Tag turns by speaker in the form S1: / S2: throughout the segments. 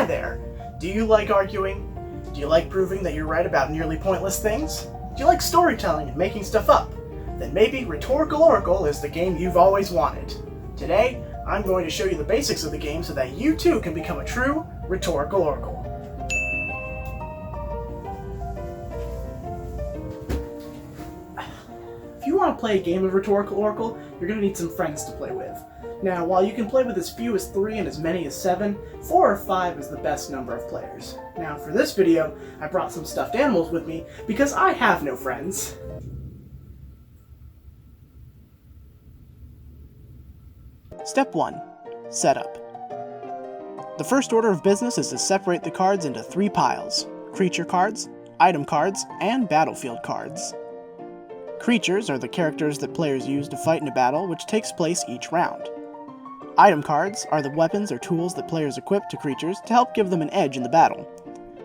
S1: Hi there! Do you like arguing? Do you like proving that you're right about nearly pointless things? Do you like storytelling and making stuff up? Then maybe Rhetorical Oracle is the game you've always wanted. Today, I'm going to show you the basics of the game so that you too can become a true Rhetorical Oracle. If you want to play a game of Rhetorical Oracle, you're going to need some friends to play with. Now, while you can play with as few as 3 and as many as 7, 4 or 5 is the best number of players. Now, for this video, I brought some stuffed animals with me because I have no friends. Step 1. Setup. The first order of business is to separate the cards into 3 piles: creature cards, item cards, and battlefield cards. Creatures are the characters that players use to fight in a battle, which takes place each round. Item cards are the weapons or tools that players equip to creatures to help give them an edge in the battle.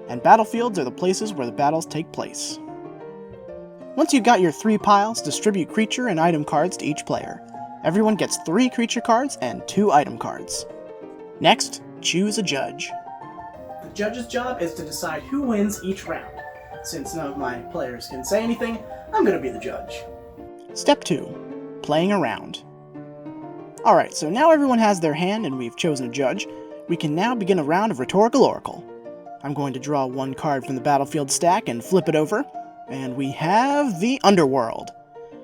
S1: And battlefields are the places where the battles take place. Once you've got your 3 piles, distribute creature and item cards to each player. Everyone gets 3 creature cards and 2 item cards. Next, choose a judge. The judge's job is to decide who wins each round. Since none of my players can say anything, I'm going to be the judge. Step 2. Playing around. Alright, so now everyone has their hand and we've chosen a judge. We can now begin a round of Rhetorical Oracle. I'm going to draw 1 card from the battlefield stack and flip it over, and we have the Underworld.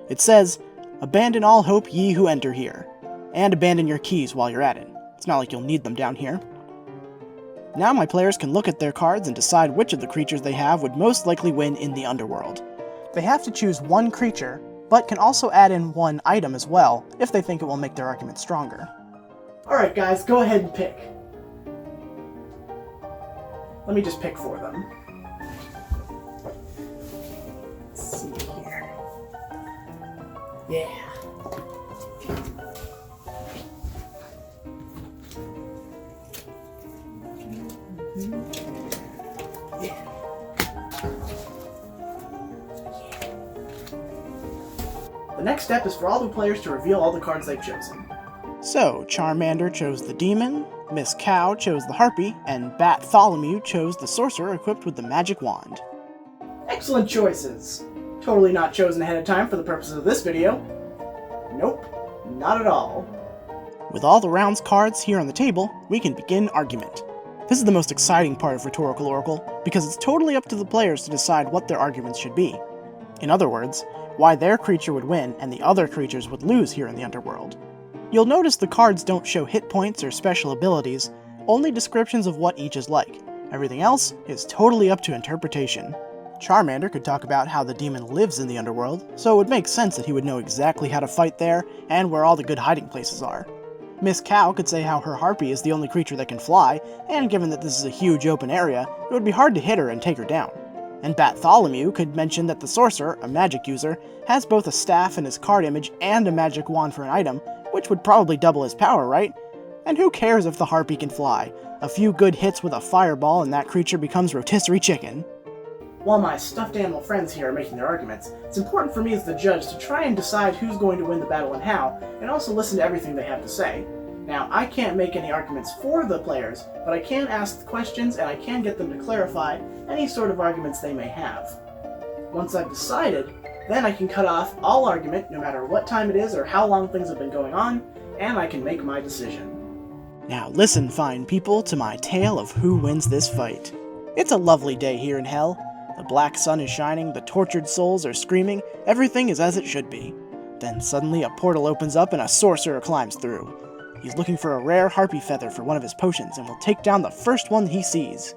S1: It says, "Abandon all hope, ye who enter here," and abandon your keys while you're at it. It's not like you'll need them down here. Now my players can look at their cards and decide which of the creatures they have would most likely win in the Underworld. They have to choose 1 creature, but can also add in 1 item as well, if they think it will make their argument stronger. Alright guys, go ahead and pick. Let me just pick for them. Let's see here. Yeah. Yeah. The next step is for all the players to reveal all the cards they've chosen. So, Charmander chose the Demon, Miss Cow chose the Harpy, and Bartholomew chose the Sorcerer equipped with the Magic Wand. Excellent choices! Totally not chosen ahead of time for the purposes of this video. Nope, not at all. With all the round's cards here on the table, we can begin argument. This is the most exciting part of Rhetorical Oracle, because it's totally up to the players to decide what their arguments should be. In other words, why their creature would win and the other creatures would lose here in the Underworld. You'll notice the cards don't show hit points or special abilities, only descriptions of what each is like. Everything else is totally up to interpretation. Charmander could talk about how the demon lives in the Underworld, so it would make sense that he would know exactly how to fight there and where all the good hiding places are. Miss Cow could say how her Harpy is the only creature that can fly, and given that this is a huge open area, it would be hard to hit her and take her down. And Bartholomew could mention that the Sorcerer, a magic user, has both a staff in his card image and a magic wand for an item, which would probably double his power, right? And who cares if the Harpy can fly? A few good hits with a fireball and that creature becomes rotisserie chicken. While my stuffed animal friends here are making their arguments, it's important for me as the judge to try and decide who's going to win the battle and how, and also listen to everything they have to say. Now, I can't make any arguments for the players, but I can ask questions and I can get them to clarify any sort of arguments they may have. Once I've decided, then I can cut off all argument, no matter what time it is or how long things have been going on, and I can make my decision. Now listen, fine people, to my tale of who wins this fight. It's a lovely day here in Hell. The black sun is shining, the tortured souls are screaming, everything is as it should be. Then suddenly a portal opens up and a sorcerer climbs through. He's looking for a rare harpy feather for one of his potions and will take down the first one he sees.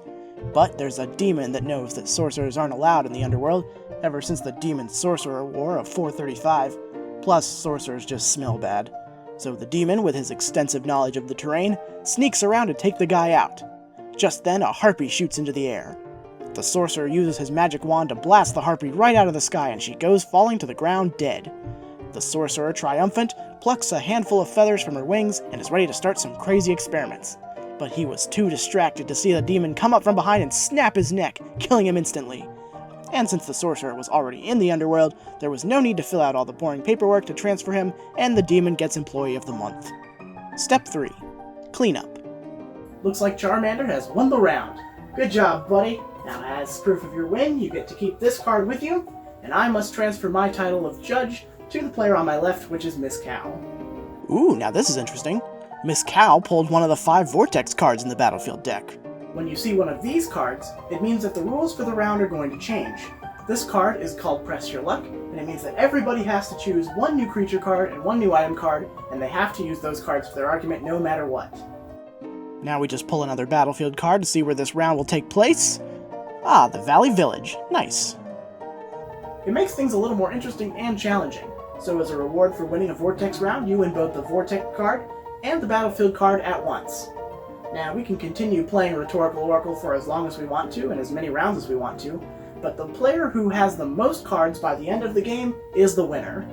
S1: But there's a demon that knows that sorcerers aren't allowed in the Underworld, ever since the Demon Sorcerer War of 435. Plus, sorcerers just smell bad. So the demon, with his extensive knowledge of the terrain, sneaks around to take the guy out. Just then, a harpy shoots into the air. The sorcerer uses his magic wand to blast the harpy right out of the sky and she goes falling to the ground dead. The sorcerer, triumphant, plucks a handful of feathers from her wings and is ready to start some crazy experiments. But he was too distracted to see the demon come up from behind and snap his neck, killing him instantly. And since the sorcerer was already in the Underworld, there was no need to fill out all the boring paperwork to transfer him, and the demon gets Employee of the Month. Step 3. Cleanup. Looks like Charmander has won the round. Good job, buddy. Now, as proof of your win, you get to keep this card with you, and I must transfer my title of Judge to the player on my left, which is Miss Cow.
S2: Ooh, now this is interesting. Miss Cow pulled one of the 5 Vortex cards in the battlefield deck.
S1: When you see one of these cards, it means that the rules for the round are going to change. This card is called Press Your Luck, and it means that everybody has to choose one new creature card and one new item card, and they have to use those cards for their argument no matter what.
S2: Now we just pull another battlefield card to see where this round will take place. Ah, the Valley Village. Nice.
S1: It makes things a little more interesting and challenging. So as a reward for winning a Vortex round, you win both the Vortex card and the battlefield card at once. Now, we can continue playing Rhetorical Oracle for as long as we want to, and as many rounds as we want to, but the player who has the most cards by the end of the game is the winner.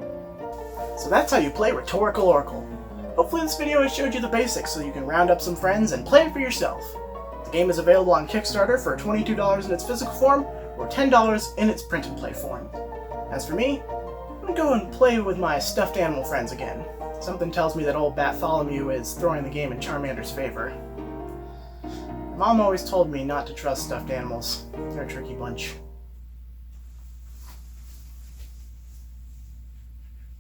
S1: So that's how you play Rhetorical Oracle. Hopefully this video has showed you the basics so you can round up some friends and play it for yourself. The game is available on Kickstarter for $22 in its physical form, or $10 in its print and play form. As for me, I'm gonna go and play with my stuffed animal friends again. Something tells me that old Bartholomew is throwing the game in Charmander's favor. Mom always told me not to trust stuffed animals. They're a tricky bunch.